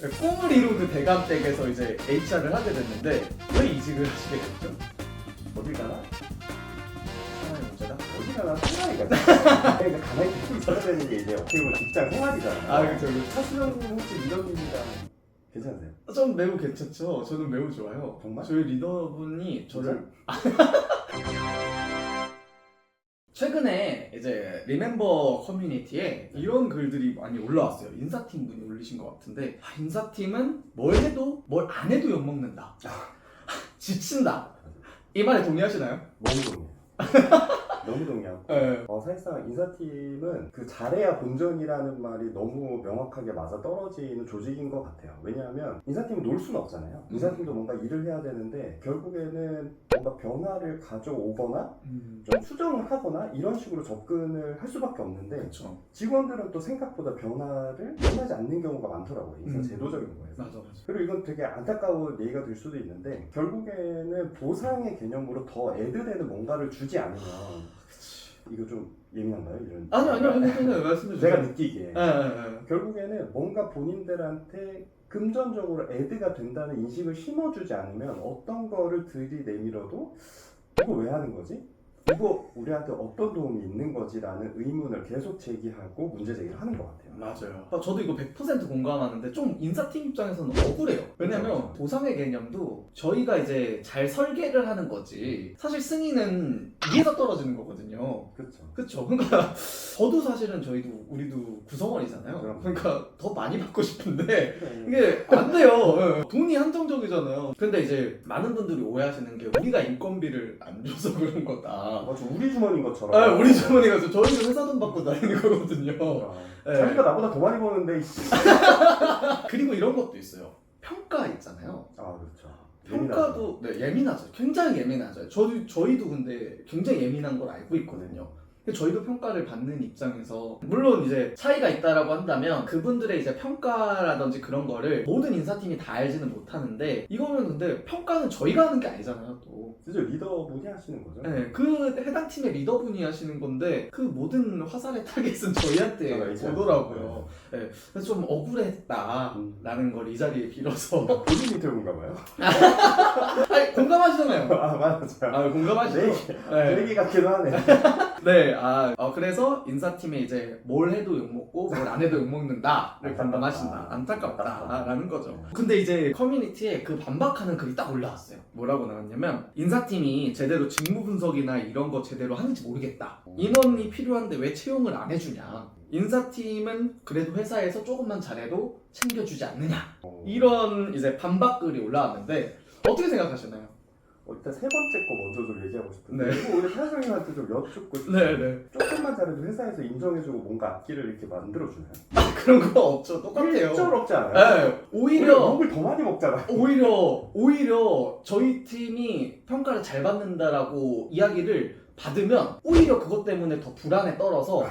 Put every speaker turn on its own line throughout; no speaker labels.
꿈을 이룬 그 대감댁에서 이제 HR을 하게 됐는데 왜 이직을 하시게 됐죠?
어딜 가나?
하나의 문제다.
어딜 가나 생각이 가지. 그러니까 가만히 듣고 있어야 되는 게 이제 어떻게 보면 직장 생활이잖아요.
아 그렇죠.
차수영님 혹시 리더입니다. 괜찮으세요?
전 매우 괜찮죠. 저는 매우 좋아요.
정말?
저희 리더분이 저를 최근에 이제 리멤버 커뮤니티에 이런 글들이 많이 올라왔어요. 인사팀 분이 올리신 것 같은데 인사팀은 뭘 해도 뭘 안 해도 욕먹는다. 지친다. 이 말에 동의하시나요?
너무 동의해요. 너무 동의하고.
네.
사실상 인사팀은 그 잘해야 본전이라는 말이 너무 명확하게 맞아 떨어지는 조직인 것 같아요. 왜냐하면 인사팀은 놀 수는 없잖아요. 인사팀도 뭔가 일을 해야 되는데 결국에는 뭔가 변화를 가져오거나 좀 수정을 하거나 이런 식으로 접근을 할 수밖에 없는데
그렇죠.
직원들은 또 생각보다 변화를 원하지 않는 경우가 많더라고요. 인사 제도적인 거에서.
맞아.
그리고 이건 되게 안타까운 얘기가 될 수도 있는데 결국에는 보상의 개념으로 더 애드되는 뭔가를 주지 않으면 이거 좀 예민한가요? 이런
아니요. 말씀해 주세요.
제가 느끼기에
네.
결국에는 뭔가 본인들한테 금전적으로 애드가 된다는 인식을 심어주지 않으면 어떤 거를 들이내밀어도 이거 왜 하는 거지? 이거 우리한테 어떤 도움이 있는 거지라는 의문을 계속 제기하고 문제 제기를 하는 것 같아요.
맞아요. 저도 이거 100% 공감하는데 좀 인사팀 입장에서는 억울해요. 왜냐면
그렇죠.
보상의 개념도 저희가 이제 잘 설계를 하는 거지 사실 승인은 위에서 떨어지는 거거든요.
그렇죠.
그쵸. 그러니까 저도 사실은 우리도 구성원이잖아요.
그럼.
그러니까 더 많이 받고 싶은데
그래.
이게 안 돼요. 돈이 한정적이잖아요. 근데 이제 많은 분들이 오해하시는 게 우리가 인건비를 안 줘서 그런 거다.
맞아, 우리 주머니인 것처럼.
우리 주머니가 저희도 회사 돈 받고 다니는 거거든요. 네.
자기가 나보다 더 많이 버는데
그리고 이런 것도 있어요. 평가 있잖아요.
그렇죠.
평가도 예민하죠. 굉장히 예민하죠. 저희도 근데 굉장히 예민한 걸 알고 있거든요. 저희도 평가를 받는 입장에서 물론 이제 차이가 있다라고 한다면 그분들의 이제 평가라든지 그런 거를 모든 인사팀이 다 알지는 못하는데 이거는 근데 평가는 저희가 하는 게 아니잖아요 또.
진짜 리더분이 하시는 거죠?
네, 그 해당 팀의 리더분이 하시는 건데 그 모든 화살의 타겟은 저희한테 오더라고요. 네, 그래서 좀 억울했다라는 걸 이 자리에 빌어서
본인 인터뷰인가 봐요.
아니 공감하시잖아요.
맞아요.
공감하시죠?
내 얘기 같기도 하네.
네, 그래서 인사팀에 이제 뭘 해도 욕먹고 뭘 안 해도 욕먹는다를 공감하신다. 안타깝다라는 거죠. 근데 이제 커뮤니티에 그 반박하는 글이 딱 올라왔어요. 뭐라고 나왔냐면 인사팀이 제대로 직무 분석이나 이런 거 제대로 하는지 모르겠다. 인원이 필요한데 왜 채용을 안 해주냐. 인사팀은 그래도 회사에서 조금만 잘해도 챙겨주지 않느냐. 이런 이제 반박글이 올라왔는데 어떻게 생각하시나요?
일단 세 번째 거 먼저 좀 얘기하고 싶은데
네.
이거 오늘 타성님한테 좀 여쭙고 싶어요.
네네.
조금만 잘해도 회사에서 인정해주고 뭔가 악기를 이렇게 만들어주나요?
그런 거 없죠. 똑같아요.
일절 없지 않아요?
네, 오히려
욕을 더 많이 먹잖아요.
오히려 저희 팀이 평가를 잘 받는다라고 이야기를 받으면 오히려 그것 때문에 더 불안에 떨어서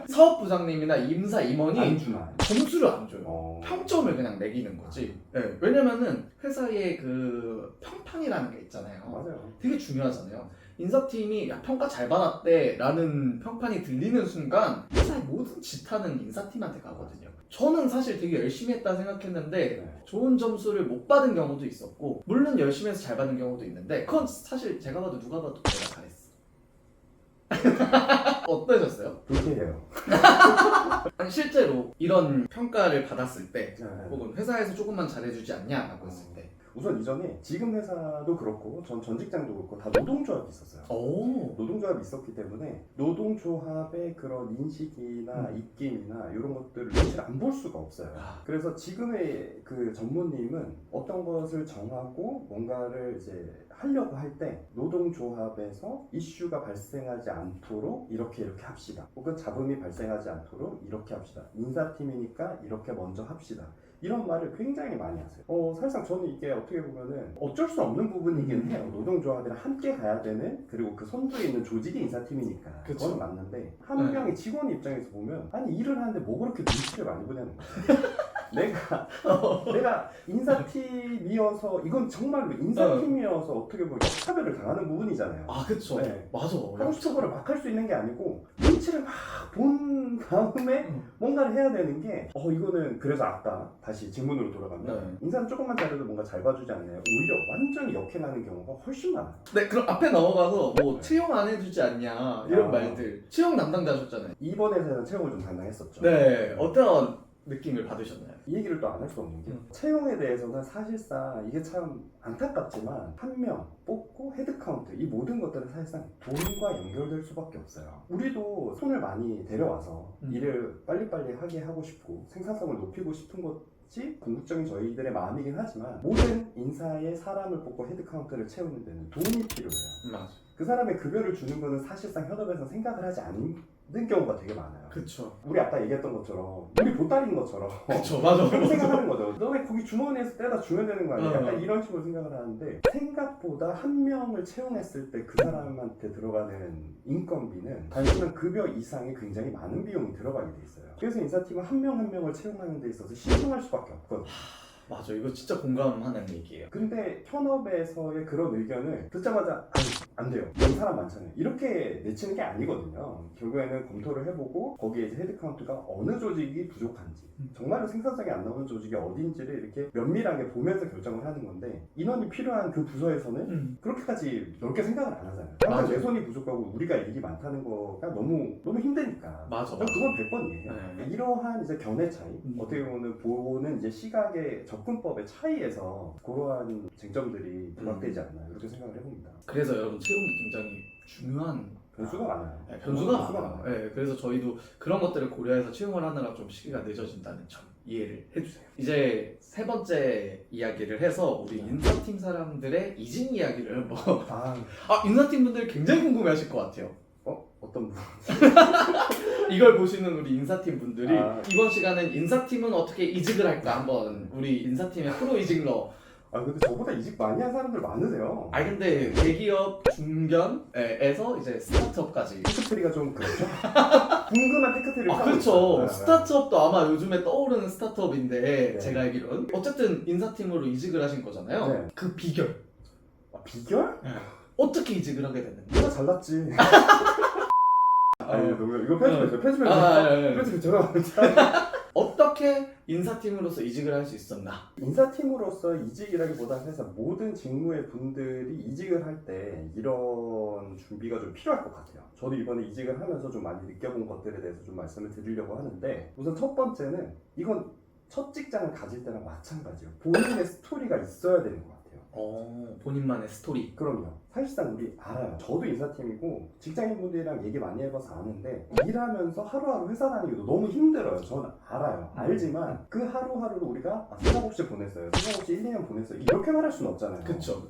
사업부장님이나 임사 임원이
안 주나요?
점수를 안 줘요. 평점을 그냥 매기는 거지. 네, 왜냐면은 회사의 그 평판이라는 게 있잖아요.
맞아요.
되게 중요하잖아요. 인사팀이 야, 평가 잘 받았대 라는 평판이 들리는 순간 회사의 모든 지탄은 인사팀한테 가거든요. 저는 사실 되게 열심히 했다 생각했는데 좋은 점수를 못 받은 경우도 있었고 물론 열심히 해서 잘 받는 경우도 있는데 그건 사실 제가 봐도 누가 봐도 내가 잘했어. 어떠셨어요?
불쾌해요.
아니, 실제로 이런 평가를 받았을 때
네.
혹은 회사에서 조금만 잘해주지 않냐라고 했을 때
우선 이전에 지금 회사도 그렇고 전 직장도 그렇고 다 노동조합이 있었어요.
오.
노동조합이 있었기 때문에 노동조합의 그런 인식이나 입김이나 이런 것들을 사실 안 볼 수가 없어요. 그래서 지금의 그 전무님은 어떤 것을 정하고 뭔가를 이제 하려고 할 때 노동조합에서 이슈가 발생하지 않도록 이렇게 합시다. 혹은 잡음이 발생하지 않도록 이렇게 합시다. 인사팀이니까 이렇게 먼저 합시다. 이런 말을 굉장히 많이 하세요. 사실상 저는 이게 어떻게 보면은 어쩔 수 없는 부분이긴 해요. 노동조합이랑 함께 가야 되는 그리고 그 선두에 있는 조직이 인사팀이니까
그쵸.
그건 맞는데 한 명의 직원 입장에서 보면 아니 일을 하는데 뭐 그렇게 눈치를 많이 보냐는 거예요. 내가 인사팀이어서 이건 정말로 인사팀이어서 어떻게 보면 차별을 당하는 부분이잖아요.
아 그쵸.
네.
맞아.
하고 싶은 거를 막 할 수 있는 게 아니고 눈치를 막 본 다음에 뭔가를 해야 되는 게 이거는 그래서 아까 다시 질문으로 돌아가면 인사는 조금만 잘해도 뭔가 잘 봐주지 않나요? 오히려 완전히 역행하는 경우가 훨씬 많아요.
네, 그럼 앞에 넘어가서 뭐 채용 안 해주지 않냐 이런 말들. 채용 담당자셨잖아요.
이번에는 채용을 좀 담당했었죠.
네, 어떤 느낌을 받으셨나요?
이 얘기를 또 안 할 수 없는 게 채용에 대해서는 사실상 이게 참 안타깝지만 한 명 뽑고 헤드카운트 이 모든 것들은 사실상 돈과 연결될 수밖에 없어요. 우리도 손을 많이 데려와서 일을 빨리빨리 하게 하고 싶고 생산성을 높이고 싶은 것이 궁극적인 저희들의 마음이긴 하지만 모든 인사의 사람을 뽑고 헤드카운트를 채우는 데는 돈이 필요해요.
맞아.
그 사람의 급여를 주는 거는 사실상 현업에서 생각을 하지 않는 경우가 되게 많아요.
그쵸.
우리 아까 얘기했던 것처럼 우리 보따리인 것처럼
그쵸, 맞아.
그렇게 생각하는 거죠. 너 왜 거기 주머니에서 떼다 주면 되는 거 아니야?
어.
약간 이런 식으로 생각을 하는데 생각보다 한 명을 채용했을 때 그 사람한테 들어가는 인건비는 단순한 급여 이상의 굉장히 많은 비용이 들어가게 돼 있어요. 그래서 인사팀은 한 명 한 명을 채용하는 데 있어서 신중할 수밖에 없거든요.
맞아, 이거 진짜 공감하는 얘기예요.
근데 현업에서의 그런 의견을 듣자마자 안 돼요. 이런 사람 많잖아요. 이렇게 내치는 게 아니거든요. 결국에는 검토를 해보고 거기에 이제 헤드카운트가 어느 조직이 부족한지 정말로 생산성이 안 나오는 조직이 어딘지를 이렇게 면밀하게 보면서 결정을 하는 건데 인원이 필요한 그 부서에서는 그렇게까지 넓게 생각을 안 하잖아요. 항상
맞아.
내 손이 부족하고 우리가 일이 많다는 거가 너무 힘드니까.
맞아.
그건 100번 이해해요.
네.
이러한 이제 견해 차이, 어떻게 보는 이제 시각의 접근법의 차이에서 그러한 쟁점들이 부각되지 않나 이렇게 생각을 해봅니다.
그래서 여러분 채용이 굉장히 중요한
변수가 많아요.
네, 변수가 많아요. 네, 그래서 저희도 그런 것들을 고려해서 채용을 하느라 좀 시기가 늦어진다는 점 이해를 해주세요. 이제 세 번째 이야기를 해서 우리 인사팀 사람들의 이직 이야기를 한번 인사팀 분들 굉장히 궁금해하실 것 같아요.
어떤 분?
이걸 보시는 우리 인사팀 분들이
이번
시간은 인사팀은 어떻게 이직을 할까 한번 우리 인사팀의 프로 이직러.
근데 저보다 이직 많이 한 사람들 많으세요.
근데 대기업 중견에서 이제 스타트업까지.
테크트리가 좀 그렇죠? 궁금한 테크트리를
그렇죠. 스타트업도 아마 요즘에 떠오르는 스타트업인데
네.
제가 알기로는 어쨌든 인사팀으로 이직을 하신 거잖아요.
네.
그 비결.
비결?
어떻게 이직을 하게 됐는지.
내가 잘났지. 이거 편집해주세요. 죄송합니다.
어떻게 인사팀으로서 이직을 할 수 있었나?
인사팀으로서 이직이라기보다는 사실 모든 직무의 분들이 이직을 할 때 이런 준비가 좀 필요할 것 같아요. 저도 이번에 이직을 하면서 좀 많이 느껴본 것들에 대해서 좀 말씀을 드리려고 하는데 우선 첫 번째는 이건 첫 직장을 가질 때랑 마찬가지예요. 본인의 스토리가 있어야 되는 것 같아요.
본인만의 스토리.
그럼요. 사실상 우리 알아요. 저도 인사팀이고 직장인분들이랑 얘기 많이 해봐서 아는데 일하면서 하루하루 회사 다니기도 너무 힘들어요. 저는 알아요. 알지만 그 하루하루를 우리가 생각 없이 보냈어요. 생각 없이 1, 2년 보냈어요. 이렇게 말할 수는 없잖아요.
그쵸.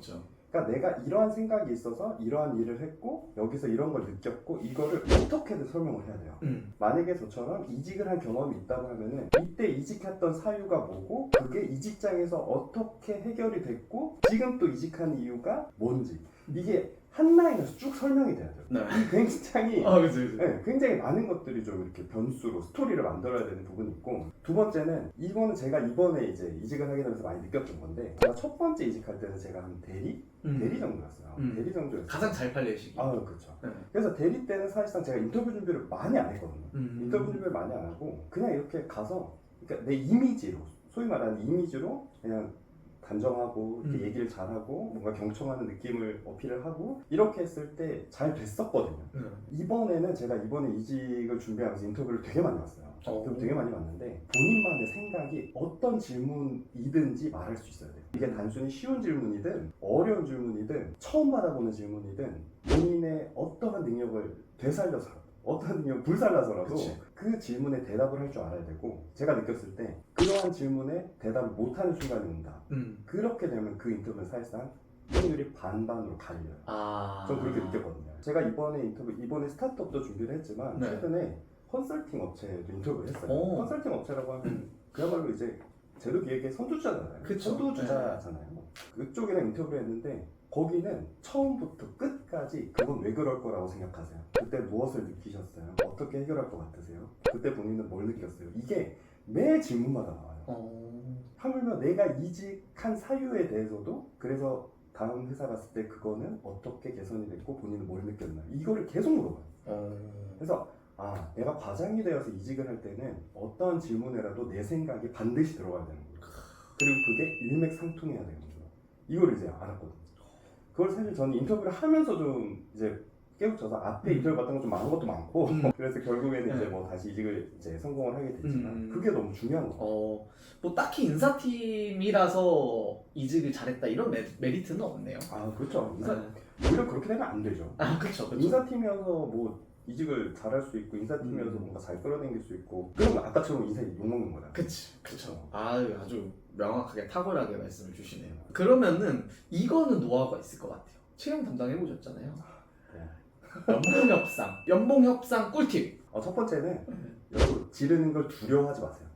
그러니까 내가 이러한 생각이 있어서 이러한 일을 했고 여기서 이런 걸 느꼈고 이거를 어떻게든 설명을 해야 돼요. 만약에 저처럼 이직을 한 경험이 있다고 하면은 이때 이직했던 사유가 뭐고 그게 이 직장에서 어떻게 해결이 됐고 지금 또 이직한 이유가 뭔지 이게 한 라인에서 쭉 설명이 돼야 돼요.
네.
굉장히
그치.
네, 굉장히 많은 것들이 좀 이렇게 변수로 스토리를 만들어야 되는 부분이 있고 두 번째는 이거는 제가 이번에 이제 이직을 하게 되면서 많이 느꼈던 건데 제가 첫 번째 이직할 때는 제가 한 대리 정도였어요. 대리 정도였어요.
가장 잘 팔릴 시기.
그렇죠.
네.
그래서 대리 때는 사실상 제가 인터뷰 준비를 많이 안 했거든요. 인터뷰 준비를 많이 안 하고 그냥 이렇게 가서 그러니까 내 이미지로 소위 말하는 이미지로 그냥 단정하고 이렇게 얘기를 잘하고 뭔가 경청하는 느낌을 어필을 하고 이렇게 했을 때 잘 됐었거든요. 이번에는 제가 이번에 이직을 준비하면서 인터뷰를 되게 많이 봤어요. 되게 많이 봤는데 본인만의 생각이 어떤 질문이든지 말할 수 있어야 돼요. 이게 단순히 쉬운 질문이든 어려운 질문이든 처음 받아보는 질문이든 본인의 어떠한 능력을 되살려서 어떤 능력을 불살라서라도 그 질문에 대답을 할 줄 알아야 되고 제가 느꼈을 때 그러한 질문에 대답을 못하는 순간이 온다. 그렇게 되면 그 인터뷰는 사실상 확률이 반반으로 갈려요. 전 그렇게 느꼈거든요. 제가 이번에 스타트업도 준비를 했지만 최근에 컨설팅 업체도 인터뷰를 했어요. 컨설팅 업체라고 하면 그야말로 이제 제도 기획의 선두주자잖아요. 선두주자잖아요. 그쪽이랑 인터뷰를 했는데 거기는 처음부터 끝까지 그건 왜 그럴 거라고 생각하세요? 그때 무엇을 느끼셨어요? 어떻게 해결할 것 같으세요? 그때 본인은 뭘 느꼈어요? 이게 매 질문마다 나와요.
어...
하물며 내가 이직한 사유에 대해서도 그래서 다음 회사 갔을 때 그거는 어떻게 개선이 됐고 본인은 뭘 느꼈나 이거를 계속 물어봐요. 그래서 내가 과장이 되어서 이직을 할 때는 어떤 질문에라도 내 생각이 반드시 들어가야 되는 거예요. 그리고 그게 일맥상통해야 되는 거예요. 이걸 이제 알았거든요. 그걸 사실 저는 인터뷰를 하면서 좀 이제 깨우쳐서 앞에 인터뷰 봤던 거 좀 많은 것도 많고 그래서 결국에는 이제 뭐 다시 이직을 이제 성공을 하게 됐지만 그게 너무 중요한 거예요.
뭐 딱히 인사팀이라서 이직을 잘했다 이런 메리트는 없네요.
그렇죠.
네.
오히려 그렇게 되면 안 되죠.
그렇죠.
인사팀이어서 뭐 이직을 잘할 수 있고 인사팀이어서 뭔가 잘 끌어당길 수 있고 그러면 아까처럼 인사에 욕먹는 거다.
그쵸. 아주 명확하게 탁월하게 말씀을 주시네요. 그러면은 이거는 노하우가 있을 것 같아요. 채용 담당 해보셨잖아요. 연봉 협상 꿀팁.
첫 번째는 여러분 지르는 걸 두려워하지 마세요.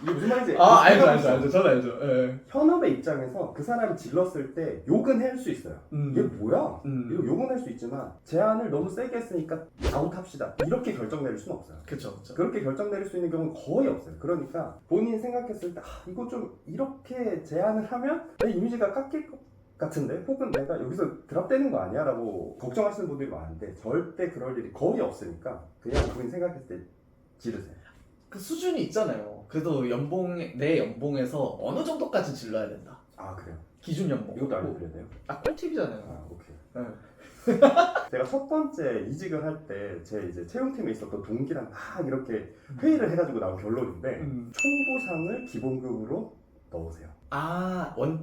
이게 무슨 말인지
알죠. 저는 알죠. 예.
현업의 입장에서 그 사람이 질렀을 때 욕은 할 수 있어요. 얘 뭐야? 이거 욕은 할 수 있지만 제안을 너무 세게 했으니까 아웃합시다 이렇게 결정 내릴 수는 없어요.
그쵸.
그렇게 결정 내릴 수 있는 경우는 거의 없어요. 그러니까 본인이 생각했을 때 이거 좀 이렇게 제안을 하면 내 이미지가 깎일 것 같은데 혹은 내가 여기서 드랍되는 거 아니야? 라고 걱정하시는 분들이 많은데 절대 그럴 일이 거의 없으니까 그냥 본인 생각했을 때 지르세요.
그 수준이 있잖아요. 그래도 내 연봉에서 어느 정도까지 질러야 된다.
그래요?
기준 연봉.
이것도 알려드려야 돼요?
꿀팁이잖아요.
오케이.
네.
제가 첫 번째 이직을 할 때 제 이제 채용팀에 있었던 동기랑 막 이렇게 회의를 해가지고 나온 결론인데 총보상을 기본급으로 넣으세요.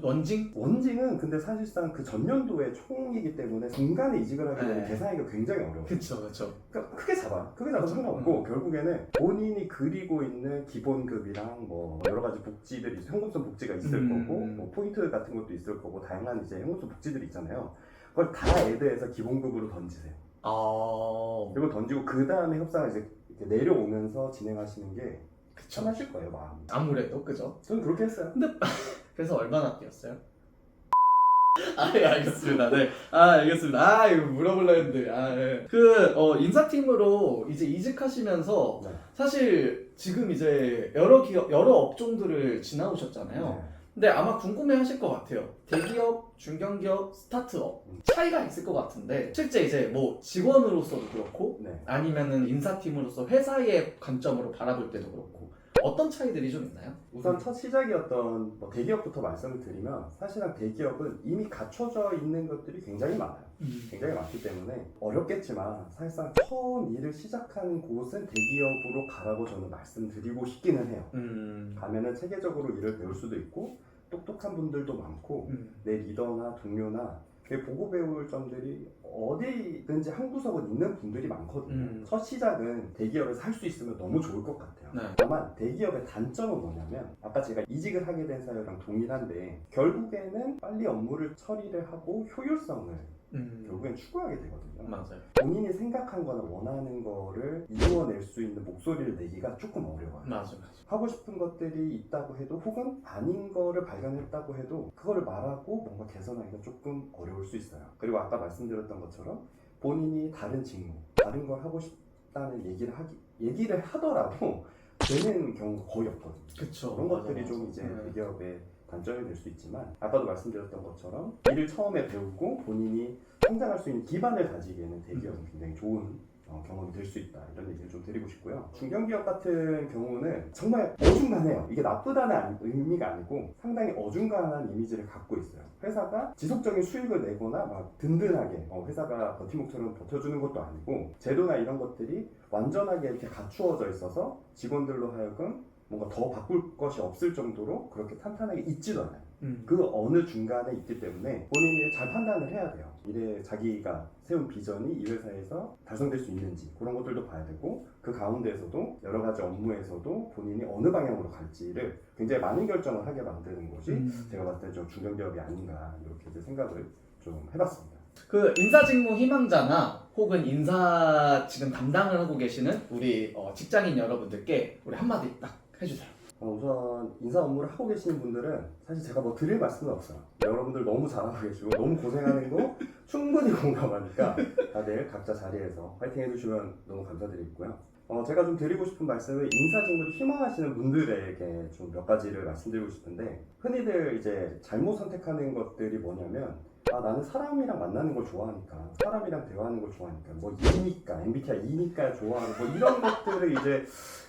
원징?
원징은 근데 사실상 그 전년도의 총이기 때문에 중간에 이직을 하게 되면
네.
계산하기가 굉장히 어려워요.
그쵸.
그러니까 크게 잡아도 상관없고 결국에는 본인이 그리고 있는 기본급이랑 뭐 여러 가지 복지들이 현금성 복지가 있을 거고 뭐 포인트 같은 것도 있을 거고 다양한 이제 현금성 복지들이 있잖아요. 그걸 다 애드해서 기본급으로 던지세요. 그리고 던지고 그 다음에 협상을 이제 이렇게 내려오면서 진행하시는 게 편하실 거예요, 마음이. 아무래도
그죠?
저는 그렇게 했어요.
근데 그래서 얼마나 뛰었어요? 알겠습니다. 네. 알겠습니다. 이거 물어보려 했는데. 네. 인사팀으로 이제 이직하시면서
네.
사실 지금 이제 여러 업종들을 지나오셨잖아요.
네.
근데 아마 궁금해 하실 것 같아요. 대기업, 중견기업, 스타트업 차이가 있을 것 같은데 실제 이제 뭐 직원으로서도 그렇고
네.
아니면은 인사팀으로서 회사의 관점으로 바라볼 때도 그렇고 어떤 차이들이 좀 있나요?
우선 첫 시작이었던 뭐 대기업부터 말씀을 드리면 사실은 대기업은 이미 갖춰져 있는 것들이 굉장히 많아요. 굉장히 많기 때문에 어렵겠지만 사실상 처음 일을 시작하는 곳은 대기업으로 가라고 저는 말씀드리고 싶기는 해요. 가면은 체계적으로 일을 배울 수도 있고 똑똑한 분들도 많고 내 리더나 동료나 보고 배울 점들이 어디든지 한 구석은 있는 분들이 많거든요. 첫 시작은 대기업에서 할 수 있으면 너무 좋을 것 같아요.
네.
다만 대기업의 단점은 뭐냐면 아까 제가 이직을 하게 된 사유랑 동일한데 결국에는 빨리 업무를 처리를 하고 효율성을 결국엔 추구하게 되거든요.
맞아요.
본인이 생각한 거나 원하는 거를 이루어낼 수 있는 목소리를 내기가 조금 어려워요.
맞아.
하고 싶은 것들이 있다고 해도 혹은 아닌 거를 발견했다고 해도 그거를 말하고 뭔가 개선하기가 조금 어려울 수 있어요. 그리고 아까 말씀드렸던 것처럼 본인이 다른 직무, 다른 걸 하고 싶다는 얘기를 하더라도 되는 경우가 거의 없거든요.
그쵸.
그런 것들이
맞아.
좀 이제 대기업의 단점이 될 수 있지만 아까도 말씀드렸던 것처럼 일을 처음에 배우고 본인이 성장할 수 있는 기반을 가지기에는 대기업은 굉장히 좋은 경험이 될 수 있다 이런 얘기를 좀 드리고 싶고요. 중견기업 같은 경우는 정말 어중간해요. 이게 나쁘다는 의미가 아니고 상당히 어중간한 이미지를 갖고 있어요. 회사가 지속적인 수익을 내거나 막 든든하게 회사가 버팀목처럼 버텨주는 것도 아니고 제도나 이런 것들이 완전하게 이렇게 갖추어져 있어서 직원들로 하여금 뭔가 더 바꿀 것이 없을 정도로 그렇게 탄탄하게 있지도 않아요. 그 어느 중간에 있기 때문에 본인이 잘 판단을 해야 돼요. 미래에 자기가 세운 비전이 이 회사에서 달성될 수 있는지 그런 것들도 봐야 되고 그 가운데에서도 여러 가지 업무에서도 본인이 어느 방향으로 갈지를 굉장히 많은 결정을 하게 만드는 것이 제가 봤을 때 좀 중견기업이 아닌가 이렇게 이제 생각을 좀 해봤습니다.
그 인사직무 희망자나 혹은 인사 지금 담당을 하고 계시는 우리 직장인 여러분들께 우리 한마디 딱 해주세요.
우선 인사 업무를 하고 계시는 분들은 사실 제가 뭐 드릴 말씀은 없어요. 여러분들 너무 잘하고 계시고 너무 고생하는 거 충분히 공감하니까 다들 각자 자리에서 파이팅 해주시면 너무 감사드리고요. 제가 좀 드리고 싶은 말씀은 인사직무를 희망하시는 분들에게 좀 몇 가지를 말씀드리고 싶은데, 흔히들 이제 잘못 선택하는 것들이 뭐냐면, 나는 사람이랑 만나는 걸 좋아하니까, 사람이랑 대화하는 걸 좋아하니까, 뭐 E니까, MBTI E니까 좋아하는 뭐 이런 것들을 이제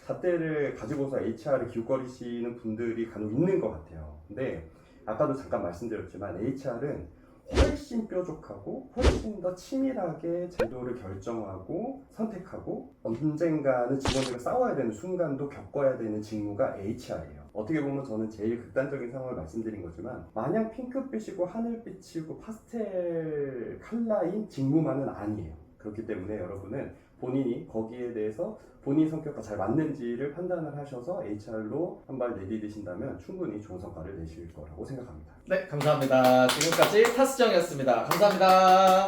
잣대를 가지고서 HR을 기웃거리시는 분들이 간혹 있는 것 같아요. 근데 아까도 잠깐 말씀드렸지만 HR은 훨씬 뾰족하고 훨씬 더 치밀하게 제도를 결정하고 선택하고 언젠가는 직원들과 싸워야 되는 순간도 겪어야 되는 직무가 HR이에요. 어떻게 보면 저는 제일 극단적인 상황을 말씀드린 거지만 마냥 핑크빛이고 하늘빛이고 파스텔 컬러인 직무만은 아니에요. 그렇기 때문에 여러분은 본인이 거기에 대해서 본인 성격과 잘 맞는지를 판단을 하셔서 HR로 한 발 내디디신다면 충분히 좋은 성과를 내실 거라고 생각합니다.
네, 감사합니다. 지금까지 타스정이었습니다. 감사합니다.